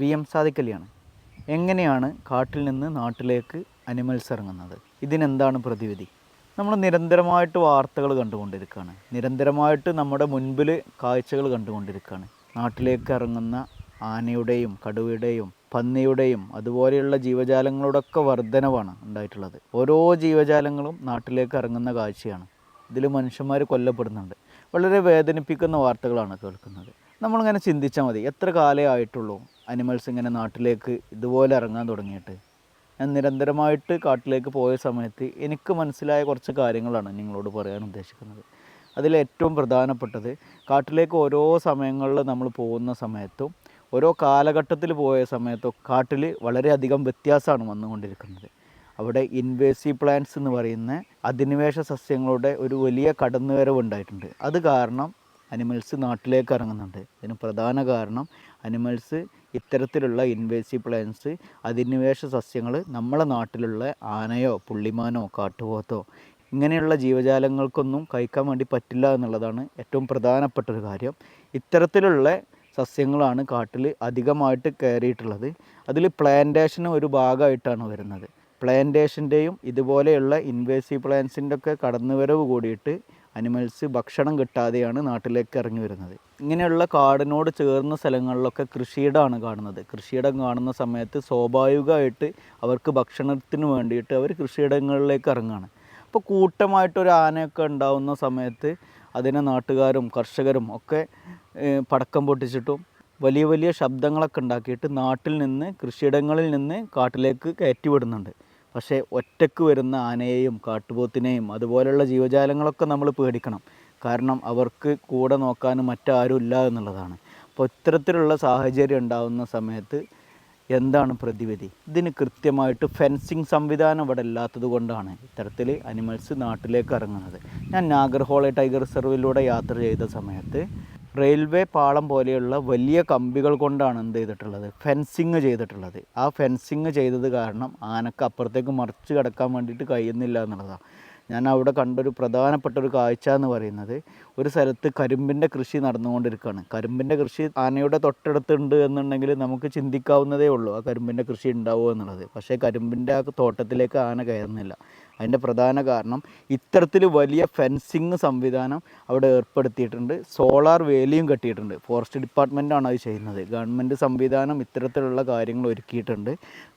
VM സാദിഖലിയാണ്. എങ്ങനെയാണ് കാട്ടിൽ നിന്ന് നാട്ടിലേക്ക് അനിമൽസ് ഇറങ്ങുന്നത്? ഇതിനെന്താണ് പ്രതിവിധി? നമ്മൾ നിരന്തരമായിട്ട് വാർത്തകൾ കണ്ടുകൊണ്ടിരിക്കുകയാണ്. നിരന്തരമായിട്ട് നമ്മുടെ മുൻപിൽ കാഴ്ചകൾ കണ്ടുകൊണ്ടിരിക്കുകയാണ്. നാട്ടിലേക്ക് ഇറങ്ങുന്ന ആനയുടെയും കടുവയുടെയും പന്നിയുടെയും അതുപോലെയുള്ള ജീവജാലങ്ങളുടെയൊക്കെ വർധനവാണ് ഉണ്ടായിട്ടുള്ളത്. ഓരോ ജീവജാലങ്ങളും നാട്ടിലേക്ക് ഇറങ്ങുന്ന കാഴ്ചയാണ്. ഇതിൽ മനുഷ്യന്മാർ കൊല്ലപ്പെടുന്നുണ്ട്. വളരെ വേദനിപ്പിക്കുന്ന വാർത്തകളാണ് കേൾക്കുന്നത്. നമ്മളിങ്ങനെ ചിന്തിച്ചാൽ മതി, എത്ര കാലമേ ആയിട്ടുള്ളൂ അനിമൽസ് ഇങ്ങനെ നാട്ടിലേക്ക് ഇതുപോലെ ഇറങ്ങാൻ തുടങ്ങിയിട്ട്? ഞാൻ നിരന്തരമായിട്ട് കാട്ടിലേക്ക് പോയ സമയത്ത് എനിക്ക് മനസ്സിലായ കുറച്ച് കാര്യങ്ങളാണ് നിങ്ങളോട് പറയാൻ ഉദ്ദേശിക്കുന്നത്. അതിലേറ്റവും പ്രധാനപ്പെട്ടത്, കാട്ടിലേക്ക് ഓരോ സമയങ്ങളിൽ നമ്മൾ പോകുന്ന സമയത്തും ഓരോ കാലഘട്ടത്തിൽ പോയ സമയത്തും കാട്ടിൽ വളരെയധികം വ്യത്യാസമാണ് വന്നുകൊണ്ടിരിക്കുന്നത്. അവിടെ ഇൻവേസീവ് പ്ലാന്റ്സ് എന്ന് പറയുന്ന അധിനിവേശ സസ്യങ്ങളുടെ ഒരു വലിയ കടന്നുവരവ് ഉണ്ടായിട്ടുണ്ട്. അത് കാരണം അനിമൽസ് നാട്ടിലേക്ക് ഇറങ്ങുന്നുണ്ട്. ഇതിന് പ്രധാന കാരണം അനിമൽസ് ഇത്തരത്തിലുള്ള ഇൻവേസീവ് പ്ലാന്റ്സ് അധിനിവേശ സസ്യങ്ങൾ നമ്മളെ നാട്ടിലുള്ള ആനയോ പുള്ളിമാനോ കാട്ടുപോത്തോ ഇങ്ങനെയുള്ള ജീവജാലങ്ങൾക്കൊന്നും കഴിക്കാൻ വേണ്ടി പറ്റില്ല എന്നുള്ളതാണ് ഏറ്റവും പ്രധാനപ്പെട്ടൊരു കാര്യം. ഇത്തരത്തിലുള്ള സസ്യങ്ങളാണ് കാട്ടിൽ അധികമായിട്ട് കയറിയിട്ടുള്ളത്. അതിൽ പ്ലാന്റേഷൻ ഒരു ഭാഗമായിട്ടാണ് വരുന്നത്. പ്ലാന്റേഷൻ്റെയും ഇതുപോലെയുള്ള ഇൻവേസീവ് പ്ലാന്റ്സിൻ്റെ ഒക്കെ കടന്നുവരവ് കൂടിയിട്ട് അനിമൽസ് ഭക്ഷണം കിട്ടാതെയാണ് നാട്ടിലേക്ക് ഇറങ്ങി വരുന്നത്. ഇങ്ങനെയുള്ള കാടിനോട് ചേർന്ന സ്ഥലങ്ങളിലൊക്കെ കൃഷിയിടമാണ് കാണുന്നത്. കൃഷിയിടം കാണുന്ന സമയത്ത് സ്വാഭാവികമായിട്ട് അവർക്ക് ഭക്ഷണത്തിന് വേണ്ടിയിട്ട് അവർ കൃഷിയിടങ്ങളിലേക്ക് ഇറങ്ങുകയാണ്. അപ്പോൾ കൂട്ടമായിട്ടൊരു ആനയൊക്കെ ഉണ്ടാകുന്ന സമയത്ത് അതിനെ നാട്ടുകാരും കർഷകരും ഒക്കെ പടക്കം പൊട്ടിച്ചിട്ടും വലിയ വലിയ ശബ്ദങ്ങളൊക്കെ ഉണ്ടാക്കിയിട്ട് നാട്ടിൽ നിന്ന് കൃഷിയിടങ്ങളിൽ നിന്ന് കാട്ടിലേക്ക് കയറ്റിവിടുന്നുണ്ട്. പക്ഷേ ഒറ്റയ്ക്ക് വരുന്ന ആനയെയും കാട്ടുപോത്തിനെയും അതുപോലെയുള്ള ജീവജാലങ്ങളൊക്കെ നമ്മൾ പേടിക്കണം. കാരണം അവർക്ക് കൂടെ നോക്കാനും മറ്റാരും ഇല്ല എന്നുള്ളതാണ്. അപ്പോൾ ഇത്തരത്തിലുള്ള സാഹചര്യം ഉണ്ടാകുന്ന സമയത്ത് എന്താണ് പ്രതിവിധി? ഇതിന് കൃത്യമായിട്ട് ഫെൻസിങ് സംവിധാനം ഇവിടെ ഇല്ലാത്തത് കൊണ്ടാണ് ഇത്തരത്തിൽ അനിമൽസ് നാട്ടിലേക്ക് ഇറങ്ങുന്നത്. ഞാൻ നാഗർഹോള ടൈഗർ റിസർവിലൂടെ യാത്ര ചെയ്ത സമയത്ത് റെയിൽവേ പാളം പോലെയുള്ള വലിയ കമ്പികൾ കൊണ്ടാണ് എന്ത് ചെയ്തിട്ടുള്ളത്, ഫെൻസിങ് ചെയ്തിട്ടുള്ളത്. ആ ഫെൻസിങ് ചെയ്തത് കാരണം ആനക്ക് അപ്പുറത്തേക്ക് മറിച്ച് കിടക്കാൻ വേണ്ടിയിട്ട് കഴിയുന്നില്ല എന്നുള്ളതാണ്. ഞാൻ അവിടെ കണ്ടൊരു പ്രധാനപ്പെട്ട ഒരു കാഴ്ച എന്ന് പറയുന്നത്, ഒരു സ്ഥലത്ത് കരിമ്പിൻ്റെ കൃഷി നടന്നുകൊണ്ടിരിക്കുകയാണ്. കരിമ്പിൻ്റെ കൃഷി ആനയുടെ തൊട്ടടുത്തുണ്ട് എന്നുണ്ടെങ്കിൽ നമുക്ക് ചിന്തിക്കാവുന്നതേ ഉള്ളൂ ആ കരിമ്പിൻ്റെ കൃഷി ഉണ്ടാവുമോ എന്നുള്ളത്. പക്ഷേ കരിമ്പിൻ്റെ ആ തോട്ടത്തിലേക്ക് ആന കയറുന്നില്ല. അതിൻ്റെ പ്രധാന കാരണം ഇത്തരത്തിൽ വലിയ ഫെൻസിങ് സംവിധാനം അവിടെ ഏർപ്പെടുത്തിയിട്ടുണ്ട്. സോളാർ വേലിയും കെട്ടിയിട്ടുണ്ട്. ഫോറസ്റ്റ് ഡിപ്പാർട്ട്മെൻറ്റാണ് അത് ചെയ്യുന്നത്. ഗവൺമെൻറ് സംവിധാനം ഇത്തരത്തിലുള്ള കാര്യങ്ങൾ ഒരുക്കിയിട്ടുണ്ട്.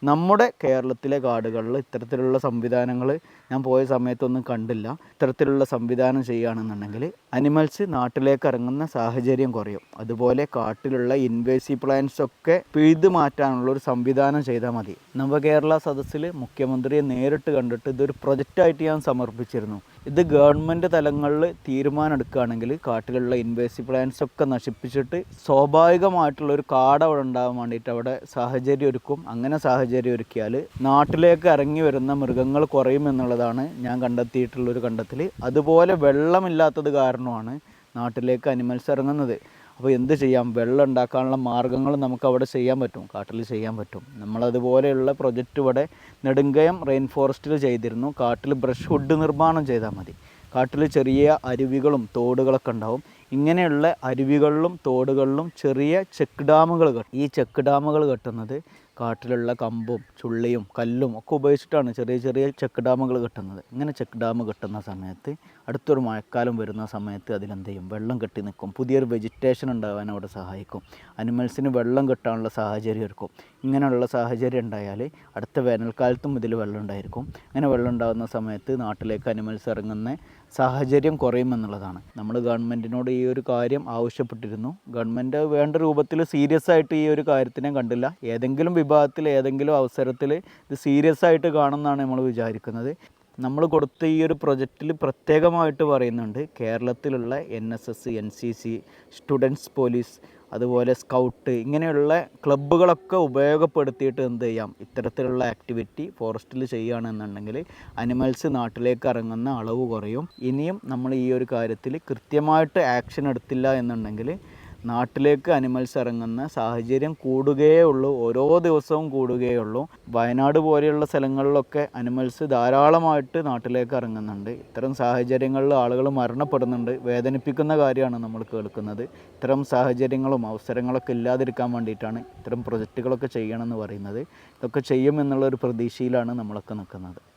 നമ്മുടെ കേരളത്തിലെ കാടുകളിൽ ഇത്തരത്തിലുള്ള സംവിധാനങ്ങൾ ഞാൻ പോയ സമയത്തൊന്നും കണ്ടില്ല. ഇത്തരത്തിലുള്ള സംവിധാനം ചെയ്യുകയാണെന്നുണ്ടെങ്കിൽ അനിമൽസ് നാട്ടിലേക്ക് ഇറങ്ങുന്ന സാഹചര്യം കുറയും. അതുപോലെ കാട്ടിലുള്ള ഇൻവേസീവ് പ്ലാന്റ്സ് ഒക്കെ പിഴുതു മാറ്റാനുള്ളൊരു സംവിധാനം ചെയ്താൽ മതി. നവകേരള സദസ്സിൽ മുഖ്യമന്ത്രിയെ നേരിട്ട് കണ്ടിട്ട് ഇതൊരു പ്രൊജക്റ്റായിട്ട് ഞാൻ സമർപ്പിച്ചിരുന്നു. ഇത് ഗവൺമെൻറ് തലങ്ങളിൽ തീരുമാനം എടുക്കുകയാണെങ്കിൽ കാട്ടിലുള്ള ഇൻവേസീവ് പ്ലാന്റ്സ് ഒക്കെ നശിപ്പിച്ചിട്ട് സ്വാഭാവികമായിട്ടുള്ളൊരു കാട് അവിടെ ഉണ്ടാകാൻ വേണ്ടിയിട്ട് അവിടെ സാഹചര്യം ഒരുക്കും. അങ്ങനെ സാഹചര്യം ഒരുക്കിയാൽ നാട്ടിലേക്ക് ഇറങ്ങി വരുന്ന മൃഗങ്ങൾ കുറയും എന്നുള്ളതാണ് ഞാൻ കണ്ടെത്തിയിട്ടുള്ളൊരു കണ്ടെത്തൽ. അതുപോലെ വെള്ളമില്ലാത്തത് കാരണമാണ് നാട്ടിലേക്ക് അനിമൽസ് ഇറങ്ങുന്നത്. അപ്പോൾ എന്ത് ചെയ്യാം? വെള്ളം ഉണ്ടാക്കാനുള്ള മാർഗ്ഗങ്ങൾ നമുക്ക് അവിടെ ചെയ്യാൻ പറ്റും, കാട്ടിൽ ചെയ്യാൻ പറ്റും. നമ്മളതുപോലെയുള്ള പ്രൊജക്റ്റ് ഇവിടെ നെടുങ്കയം റെയിൻ ഫോറസ്റ്റിൽ ചെയ്തിരുന്നു. കാട്ടിൽ ബ്രഷ് വുഡ് നിർമ്മാണം ചെയ്താൽ മതി. കാട്ടിൽ ചെറിയ അരുവികളും തോടുകളൊക്കെ ഉണ്ടാവും. ഇങ്ങനെയുള്ള അരുവികളിലും തോടുകളിലും ചെറിയ ചെക്ക് ഡാമുകൾ കെട്ടും. ഈ ചെക്ക് ഡാമുകൾ കെട്ടുന്നത് കാട്ടിലുള്ള കമ്പും ചുള്ളിയും കല്ലും ഒക്കെ ഉപയോഗിച്ചിട്ടാണ് ചെറിയ ചെറിയ ചെക്ക് ഡാമുകൾ കെട്ടുന്നത്. ഇങ്ങനെ ചെക്ക് ഡാം കെട്ടുന്ന സമയത്ത് അടുത്തൊരു മഴക്കാലം വരുന്ന സമയത്ത് അതിലെന്ത് ചെയ്യും? വെള്ളം കെട്ടി നിൽക്കും. പുതിയൊരു വെജിറ്റേഷൻ ഉണ്ടാകാൻ അവിടെ സഹായിക്കും. അനിമൽസിന് വെള്ളം കിട്ടാനുള്ള സാഹചര്യം ഒരുക്കും. ഇങ്ങനെയുള്ള സാഹചര്യം ഉണ്ടായാൽ അടുത്ത വേനൽക്കാലത്തും ഇതിൽ വെള്ളം ഉണ്ടായിരിക്കും. അങ്ങനെ വെള്ളം ഉണ്ടാകുന്ന സമയത്ത് നാട്ടിലേക്ക് അനിമൽസ് ഇറങ്ങുന്ന സാഹചര്യം കുറയുമെന്നുള്ളതാണ്. നമ്മൾ ഗവൺമെൻറ്റിനോട് ഈ ഒരു കാര്യം ആവശ്യപ്പെട്ടിരുന്നു. ഗവൺമെൻറ് വേണ്ട രൂപത്തിൽ സീരിയസ് ആയിട്ട് ഈ ഒരു കാര്യത്തിനെ കണ്ടില്ല. ഏതെങ്കിലും വിഭാഗത്തിൽ ഏതെങ്കിലും അവസരത്തിൽ ഇത് സീരിയസ് ആയിട്ട് കാണുമെന്നാണ് നമ്മൾ വിചാരിക്കുന്നത്. നമ്മൾ കൊടുത്ത ഈ ഒരു പ്രൊജക്റ്റിൽ പ്രത്യേകമായിട്ട് പറയുന്നുണ്ട്, കേരളത്തിലുള്ള NSS, NCC, സ്റ്റുഡൻസ് പോലീസ്, അതുപോലെ സ്കൗട്ട് ഇങ്ങനെയുള്ള ക്ലബ്ബുകളൊക്കെ ഉപയോഗപ്പെടുത്തിയിട്ട് എന്ത് ചെയ്യാം? ഇത്തരത്തിലുള്ള ആക്ടിവിറ്റി ഫോറസ്റ്റിൽ ചെയ്യുകയാണെന്നുണ്ടെങ്കിൽ അനിമൽസ് നാട്ടിലേക്ക് ഇറങ്ങുന്ന അളവ് കുറയും. ഇനിയും നമ്മൾ ഈ ഒരു കാര്യത്തിൽ കൃത്യമായിട്ട് ആക്ഷൻ എടുത്തില്ല എന്നുണ്ടെങ്കിൽ നാട്ടിലേക്ക് അനിമൽസ് ഇറങ്ങുന്ന സാഹചര്യം കൂടുകയേ ഉള്ളൂ, ഓരോ ദിവസവും കൂടുകയേ ഉള്ളൂ. വയനാട് പോലെയുള്ള സ്ഥലങ്ങളിലൊക്കെ അനിമൽസ് ധാരാളമായിട്ട് നാട്ടിലേക്ക് ഇറങ്ങുന്നുണ്ട്. ഇത്തരം സാഹചര്യങ്ങളിൽ ആളുകൾ മരണപ്പെടുന്നുണ്ട്. വേദനിപ്പിക്കുന്ന കാര്യമാണ് നമ്മൾ കേൾക്കുന്നത്. ഇത്തരം സാഹചര്യങ്ങളും അവസരങ്ങളൊക്കെ ഇല്ലാതിരിക്കാൻ വേണ്ടിയിട്ടാണ് ഇത്തരം പ്രൊജക്റ്റുകളൊക്കെ ചെയ്യണമെന്ന് പറയുന്നത്. ഇതൊക്കെ ചെയ്യുമെന്നുള്ളൊരു പ്രതീക്ഷയിലാണ് നമ്മളൊക്കെ നിൽക്കുന്നത്.